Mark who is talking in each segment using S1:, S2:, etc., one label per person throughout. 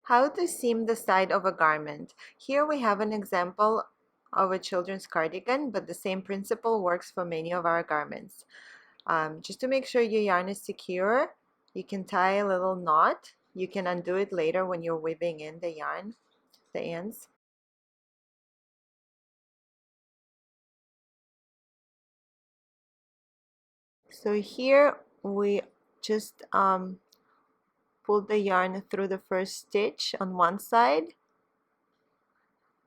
S1: How to seam the side of a garment. Here we have an example of a children's cardigan, but the same principle works for many of our garments. Just to make sure your yarn is secure, you can tie a little knot. You can undo it later when you're weaving in the yarn, the ends. So here we just pull the yarn through the first stitch on one side.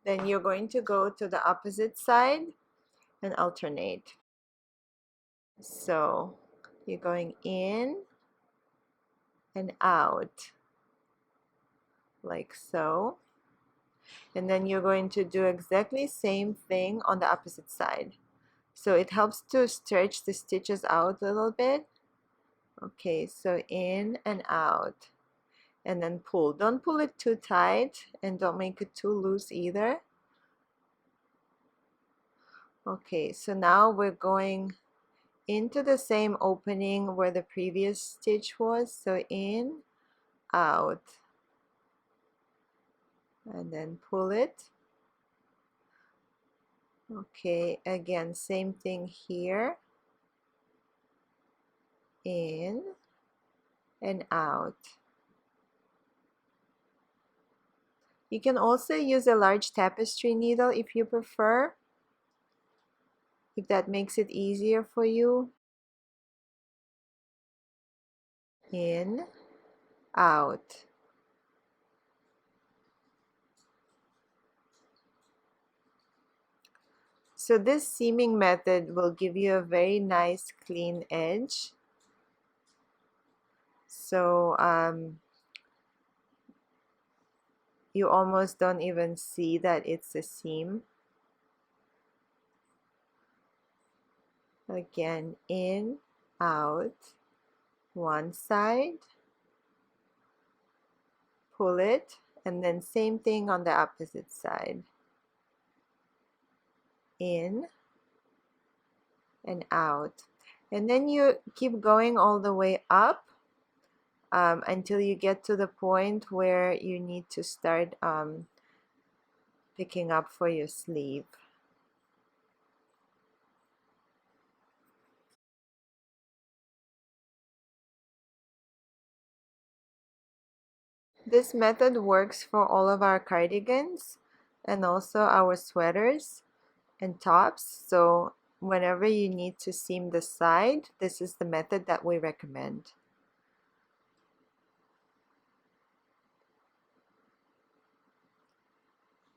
S1: Then you're going to go to the opposite side and alternate. So you're going in and out like so, and then you're going to do exactly same thing on the opposite side. So it helps to stretch the stitches out a little bit. Okay, so in and out, and then pull. Don't pull it too tight and don't make it too loose either. Okay, so now we're going into the same opening where the previous stitch was. So in, out, and then pull it. Okay, again, same thing here. In and out. You can also use a large tapestry needle if you prefer, if that makes it easier for you. In, out. So this seaming method will give you a very nice clean edge. So you almost don't even see that it's a seam. Again, in, out, one side, pull it, and then same thing on the opposite side. In and out. And then you keep going all the way up until you get to the point where you need to start picking up for your sleeve. This method works for all of our cardigans and also our sweaters and tops. So whenever you need to seam the side, this is the method that we recommend.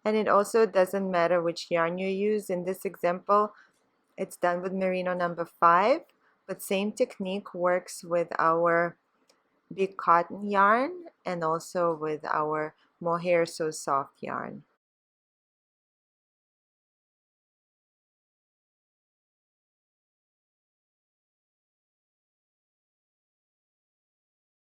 S1: And it also doesn't matter which yarn you use. In this example, it's done with merino number 5, but same technique works with our big cotton yarn and also with our mohair so soft yarn.